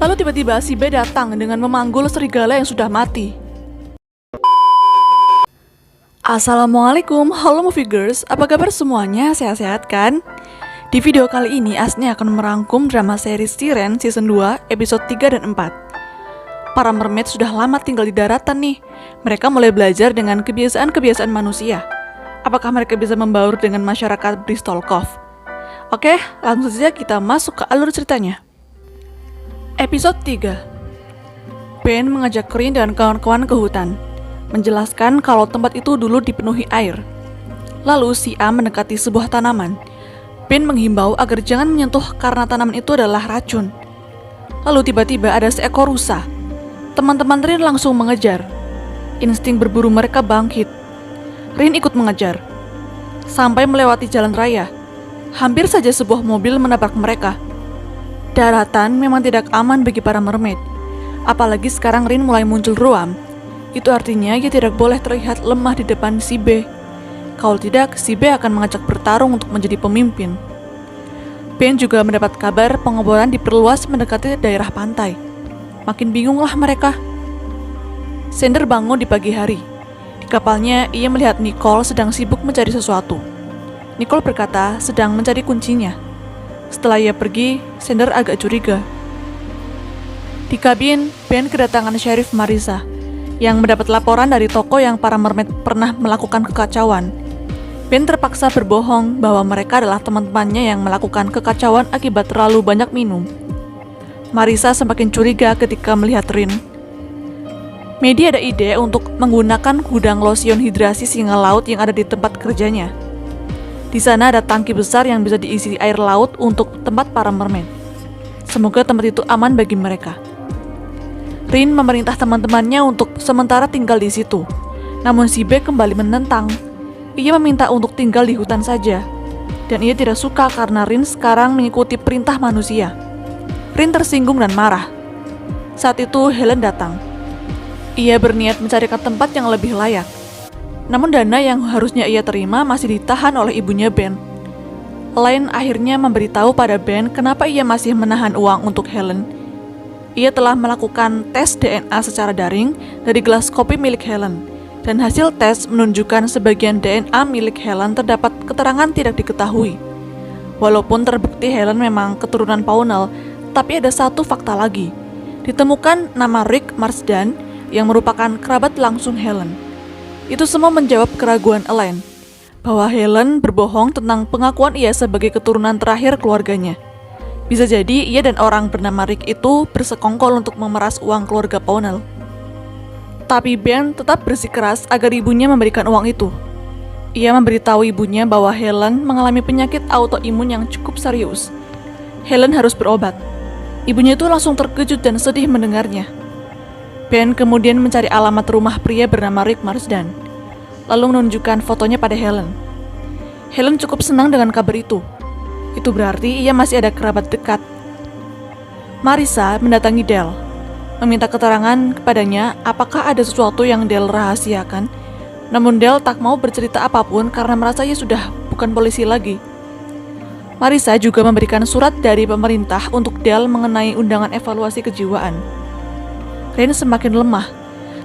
Lalu tiba-tiba si B datang dengan memanggul serigala yang sudah mati. Assalamualaikum, halo Moviegers, apa kabar semuanya? Sehat-sehat kan? Di video kali ini Asni akan merangkum drama series Siren Season 2 episode 3 dan 4. Para mermaid sudah lama tinggal di daratan nih. Mereka mulai belajar dengan kebiasaan-kebiasaan manusia. Apakah mereka bisa membaur dengan masyarakat Bristol Cove? Oke, langsung saja kita masuk ke alur ceritanya. Episode 3. Ben mengajak Rin dan kawan-kawan ke hutan, menjelaskan kalau tempat itu dulu dipenuhi air. Lalu si A mendekati sebuah tanaman. Ben menghimbau agar jangan menyentuh karena tanaman itu adalah racun. Lalu tiba-tiba ada seekor rusa. Teman-teman Rin langsung mengejar. Insting berburu mereka bangkit. Rin ikut mengejar. Sampai melewati jalan raya, hampir saja sebuah mobil menabrak mereka. Daratan memang tidak aman bagi para mermaid. Apalagi sekarang Rin mulai muncul ruam. Itu artinya ia tidak boleh terlihat lemah di depan si B. Kalau tidak, si B akan mengajak bertarung untuk menjadi pemimpin. Ben juga mendapat kabar pengeboran diperluas mendekati daerah pantai. Makin bingunglah mereka. Sander bangun di pagi hari. Di kapalnya, ia melihat Nicole sedang sibuk mencari sesuatu. Nicole berkata sedang mencari kuncinya. Setelah ia pergi, Sander agak curiga. Di kabin, Ben kedatangan Sheriff Marissa yang mendapat laporan dari toko yang para mermaid pernah melakukan kekacauan. Ben terpaksa berbohong bahwa mereka adalah teman-temannya yang melakukan kekacauan akibat terlalu banyak minum. Marissa semakin curiga ketika melihat Rin. Medi ada ide untuk menggunakan gudang lotion hidrasi singa laut yang ada di tempat kerjanya. Di sana ada tangki besar yang bisa diisi air laut untuk tempat para mermaid. Semoga tempat itu aman bagi mereka. Rin memerintah teman-temannya untuk sementara tinggal di situ. Namun si B kembali menentang. Ia meminta untuk tinggal di hutan saja. Dan ia tidak suka karena Rin sekarang mengikuti perintah manusia. Rin tersinggung dan marah. Saat itu Helen datang. Ia berniat mencarikan tempat yang lebih layak. Namun dana yang harusnya ia terima masih ditahan oleh ibunya Ben. Elaine akhirnya memberitahu pada Ben kenapa ia masih menahan uang untuk Helen. Ia telah melakukan tes DNA secara daring dari gelas kopi milik Helen, dan hasil tes menunjukkan sebagian DNA milik Helen terdapat keterangan tidak diketahui. Walaupun terbukti Helen memang keturunan Pownell, tapi ada satu fakta lagi. Ditemukan nama Rick Marsden yang merupakan kerabat langsung Helen. Itu semua menjawab keraguan Elaine, bahwa Helen berbohong tentang pengakuan ia sebagai keturunan terakhir keluarganya. Bisa jadi ia dan orang bernama Rick itu bersekongkol untuk memeras uang keluarga Pownell. Tapi Ben tetap bersikeras agar ibunya memberikan uang itu. Ia memberitahu ibunya bahwa Helen mengalami penyakit autoimun yang cukup serius. Helen harus berobat. Ibunya itu langsung terkejut dan sedih mendengarnya. Ben kemudian mencari alamat rumah pria bernama Rick Marsden, lalu menunjukkan fotonya pada Helen. Helen cukup senang dengan kabar itu. Itu berarti ia masih ada kerabat dekat. Marissa mendatangi Del, meminta keterangan kepadanya apakah ada sesuatu yang Del rahasiakan. Namun Del tak mau bercerita apapun karena merasa ia sudah bukan polisi lagi. Marissa juga memberikan surat dari pemerintah untuk Del mengenai undangan evaluasi kejiwaan. Rin semakin lemah,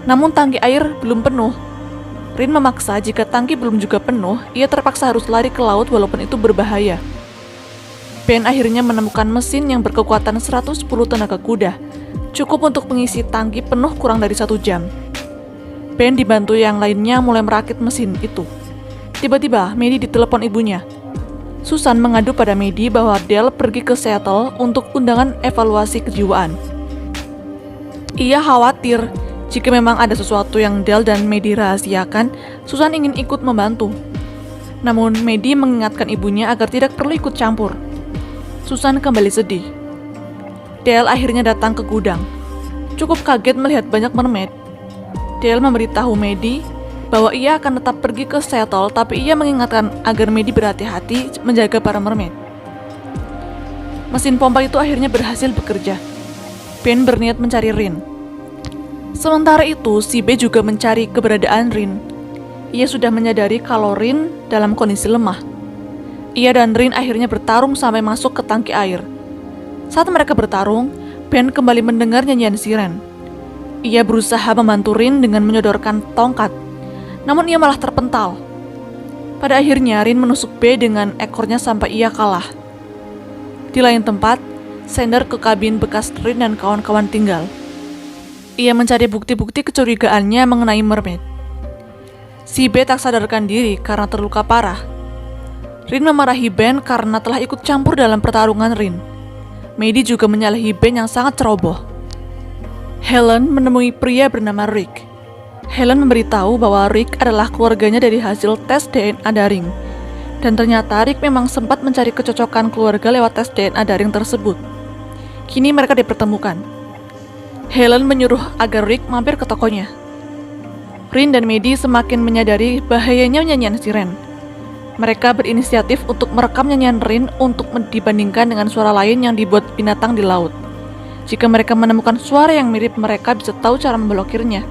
namun tangki air belum penuh. Rin memaksa jika tangki belum juga penuh, ia terpaksa harus lari ke laut walaupun itu berbahaya. Ben akhirnya menemukan mesin yang berkekuatan 110 tenaga kuda, cukup untuk mengisi tangki penuh kurang dari 1 jam. Ben dibantu yang lainnya mulai merakit mesin itu. Tiba-tiba, Medi ditelepon ibunya. Susan mengadu pada Medi bahwa Del pergi ke Seattle untuk undangan evaluasi kejiwaan. Ia khawatir jika memang ada sesuatu yang Del dan Medi rahasiakan, Susan ingin ikut membantu. Namun Medi mengingatkan ibunya agar tidak perlu ikut campur. Susan kembali sedih. Del akhirnya datang ke gudang. Cukup kaget melihat banyak mermaid. Del memberitahu Medi bahwa ia akan tetap pergi ke Seattle, tapi ia mengingatkan agar Medi berhati-hati menjaga para mermaid. Mesin pompa itu akhirnya berhasil bekerja. Ben berniat mencari Rin. Sementara itu, si B juga mencari keberadaan Rin. Ia sudah menyadari kalau Rin dalam kondisi lemah. Ia dan Rin akhirnya bertarung sampai masuk ke tangki air. Saat mereka bertarung, Ben kembali mendengar nyanyian siren. Ia berusaha membantu Rin dengan menyodorkan tongkat, namun ia malah terpental. Pada akhirnya Rin menusuk B dengan ekornya sampai ia kalah. Di lain tempat, Sander ke kabin bekas Rin dan kawan-kawan tinggal. Ia mencari bukti-bukti kecurigaannya mengenai mermaid. Si B tak sadarkan diri karena terluka parah. Rin memarahi Ben karena telah ikut campur dalam pertarungan Rin. Maddie juga menyalahi Ben yang sangat ceroboh. Helen menemui pria bernama Rick. Helen memberitahu bahwa Rick adalah keluarganya dari hasil tes DNA daring. Dan ternyata Rick memang sempat mencari kecocokan keluarga lewat tes DNA daring tersebut. Kini mereka dipertemukan. Helen menyuruh agar Rick mampir ke tokonya. Rin dan Maddie semakin menyadari bahayanya nyanyian siren. Mereka berinisiatif untuk merekam nyanyian Rin untuk dibandingkan dengan suara lain yang dibuat binatang di laut. Jika mereka menemukan suara yang mirip, mereka bisa tahu cara memblokirnya.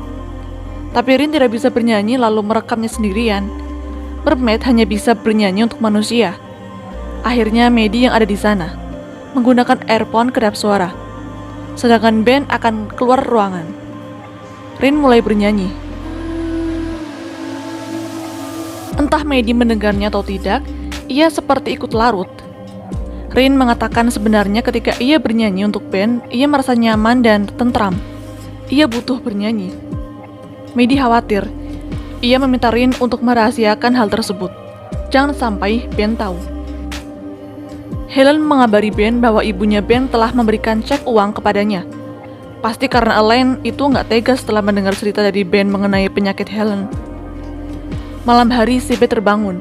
Tapi Rin tidak bisa bernyanyi lalu merekamnya sendirian. Mermaid hanya bisa bernyanyi untuk manusia. Akhirnya Maddie yang ada di sana menggunakan earphone kedap suara. Sedangkan Ben akan keluar ruangan. Rin mulai bernyanyi. Entah Maddie mendengarnya atau tidak, ia seperti ikut larut. Rin mengatakan sebenarnya ketika ia bernyanyi untuk Ben, ia merasa nyaman dan tentram. Ia butuh bernyanyi. Maddie khawatir. Ia meminta Rin untuk merahasiakan hal tersebut. Jangan sampai Ben tahu. Helen mengabari Ben bahwa ibunya Ben telah memberikan cek uang kepadanya. Pasti karena Elaine itu nggak tega setelah mendengar cerita dari Ben mengenai penyakit Helen. Malam hari si Ben terbangun.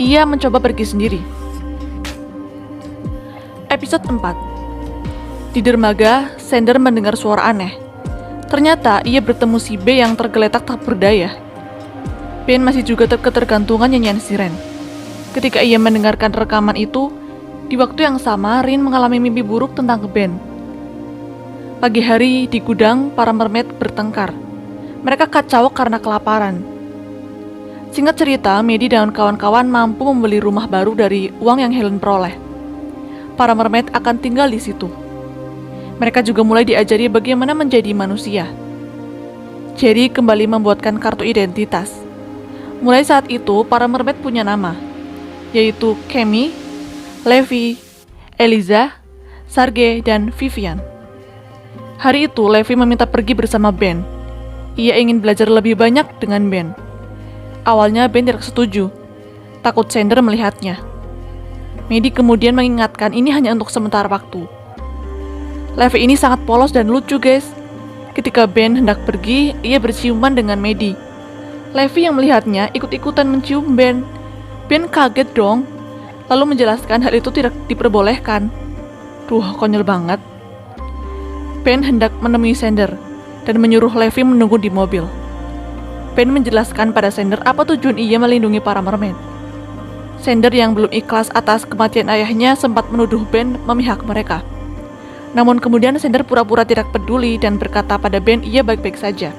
Ia mencoba pergi sendiri. Episode 4. Di dermaga, Sander mendengar suara aneh. Ternyata ia bertemu si B yang tergeletak tak berdaya. Ben masih juga ketergantungan nyanyian siren. Ketika ia mendengarkan rekaman itu, di waktu yang sama Rin mengalami mimpi buruk tentang Ben. Pagi hari di gudang, para mermaid bertengkar. Mereka kacau karena kelaparan. Singkat cerita, Maddie dan kawan-kawan mampu membeli rumah baru dari uang yang Helen peroleh. Para mermaid akan tinggal di situ. Mereka juga mulai diajari bagaimana menjadi manusia. Jerry kembali membuatkan kartu identitas. Mulai saat itu, para mermaid punya nama, yaitu Cammy, Levi, Eliza, Sarge, dan Vivian. Hari itu, Levi meminta pergi bersama Ben. Ia ingin belajar lebih banyak dengan Ben. Awalnya Ben tidak setuju, takut Sander melihatnya. Maddie kemudian mengingatkan ini hanya untuk sementara waktu. Levi ini sangat polos dan lucu, guys. Ketika Ben hendak pergi, ia berciuman dengan Maddie. Levi yang melihatnya ikut-ikutan mencium Ben. Ben kaget dong, lalu menjelaskan hal itu tidak diperbolehkan. Duh, konyol banget. Ben hendak menemui Sander dan menyuruh Levi menunggu di mobil. Ben menjelaskan pada Sander apa tujuan ia melindungi para mermaid. Sander yang belum ikhlas atas kematian ayahnya sempat menuduh Ben memihak mereka. Namun kemudian Sander pura-pura tidak peduli dan berkata pada Ben ia baik-baik saja.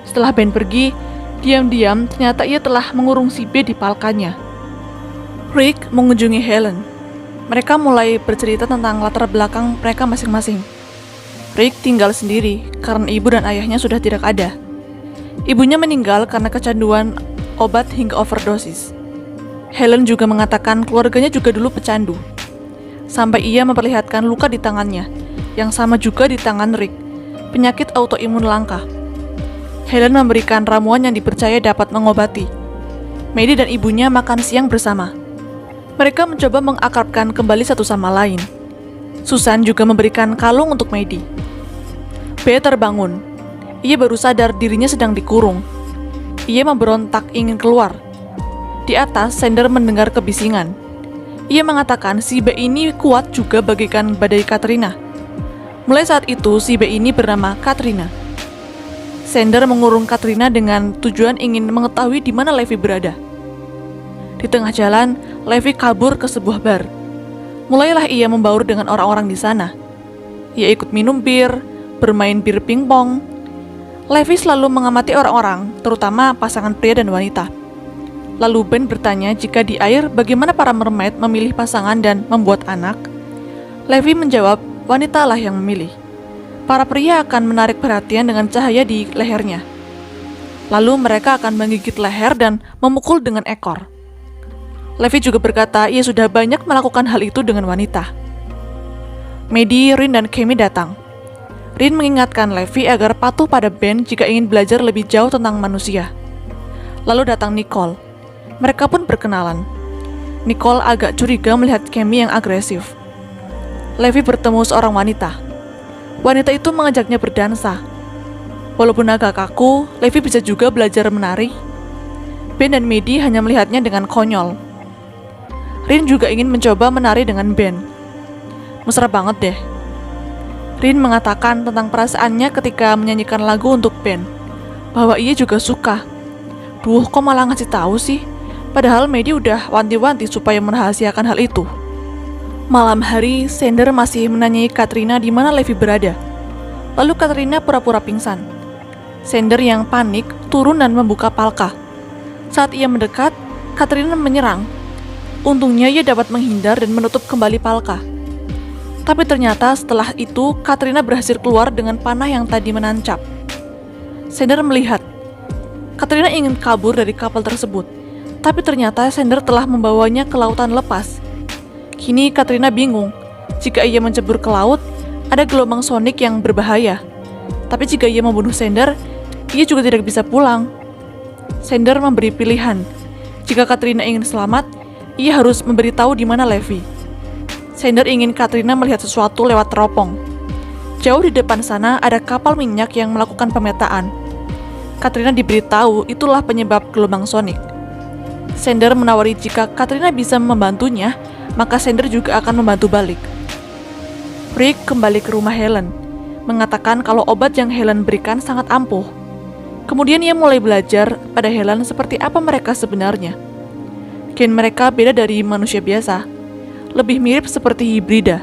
Setelah Ben pergi, diam-diam ternyata ia telah mengurung si B di palkanya. Rick mengunjungi Helen. Mereka mulai bercerita tentang latar belakang mereka masing-masing. Rick tinggal sendiri karena ibu dan ayahnya sudah tidak ada. Ibunya meninggal karena kecanduan obat hingga overdosis. Helen juga mengatakan keluarganya juga dulu pecandu. Sampai ia memperlihatkan luka di tangannya, yang sama juga di tangan Rick, penyakit autoimun langka. Helen memberikan ramuan yang dipercaya dapat mengobati. Maddie dan ibunya makan siang bersama. Mereka mencoba mengakrabkan kembali satu sama lain. Susan juga memberikan kalung untuk Maddie. B terbangun. Ia baru sadar dirinya sedang dikurung. Ia memberontak ingin keluar. Di atas, Sander mendengar kebisingan. Ia mengatakan si B ini kuat juga bagaikan badai Katrina. Mulai saat itu, si B ini bernama Katrina. Sander mengurung Katrina dengan tujuan ingin mengetahui di mana Levi berada. Di tengah jalan, Levi kabur ke sebuah bar. Mulailah ia membaur dengan orang-orang di sana. Ia ikut minum bir, bermain bir pingpong. Levi selalu mengamati orang-orang, terutama pasangan pria dan wanita. Lalu Ben bertanya jika di air bagaimana para mermaid memilih pasangan dan membuat anak. Levi menjawab wanitalah yang memilih. Para pria akan menarik perhatian dengan cahaya di lehernya. Lalu mereka akan menggigit leher dan memukul dengan ekor. Levi juga berkata ia sudah banyak melakukan hal itu dengan wanita. Maddie, Rin, dan Cammy datang. Rin mengingatkan Levi agar patuh pada Ben jika ingin belajar lebih jauh tentang manusia. Lalu datang Nicole. Mereka pun berkenalan. Nicole agak curiga melihat Cammy yang agresif. Levi bertemu seorang wanita. Wanita itu mengajaknya berdansa. Walaupun agak kaku, Levi bisa juga belajar menari. Ben dan Maddie hanya melihatnya dengan konyol. Rin juga ingin mencoba menari dengan Ben. Mesra banget deh. Rin mengatakan tentang perasaannya ketika menyanyikan lagu untuk Ben, bahwa ia juga suka. Duh, kok malah ngasih tahu sih? Padahal Maddie udah wanti-wanti supaya merahasiakan hal itu. Malam hari, Sander masih menanyai Katrina di mana Levi berada. Lalu Katrina pura-pura pingsan. Sander yang panik turun dan membuka palka. Saat ia mendekat, Katrina menyerang. Untungnya ia dapat menghindar dan menutup kembali palka. Tapi ternyata setelah itu, Katrina berhasil keluar dengan panah yang tadi menancap. Sander melihat. Katrina ingin kabur dari kapal tersebut, tapi ternyata Sander telah membawanya ke lautan lepas. Kini Katrina bingung. Jika ia mencebur ke laut, ada gelombang sonik yang berbahaya. Tapi jika ia membunuh Sander, ia juga tidak bisa pulang. Sander memberi pilihan. Jika Katrina ingin selamat, ia harus memberitahu di mana Levi. Sander ingin Katrina melihat sesuatu lewat teropong. Jauh di depan sana ada kapal minyak yang melakukan pemetaan. Katrina diberitahu itulah penyebab gelombang sonik. Sander menawari jika Katrina bisa membantunya, maka Sander juga akan membantu balik. Rick kembali ke rumah Helen, mengatakan kalau obat yang Helen berikan sangat ampuh. Kemudian ia mulai belajar pada Helen seperti apa mereka sebenarnya. Gen mereka beda dari manusia biasa. Lebih mirip seperti hibrida.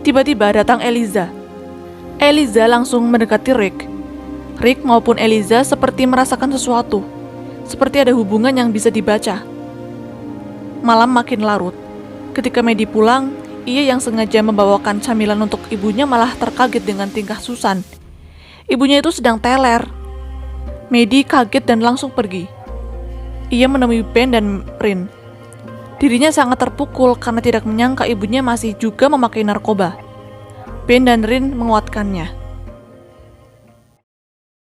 Tiba-tiba datang Eliza. Eliza langsung mendekati Rick. Rick maupun Eliza seperti merasakan sesuatu, seperti ada hubungan yang bisa dibaca. Malam makin larut. Ketika Maddie pulang, ia yang sengaja membawakan camilan untuk ibunya malah terkaget dengan tingkah Susan. Ibunya itu sedang teler. Maddie kaget dan langsung pergi. Ia menemui Ben dan Rin. Dirinya sangat terpukul karena tidak menyangka ibunya masih juga memakai narkoba. Ben dan Rin menguatkannya.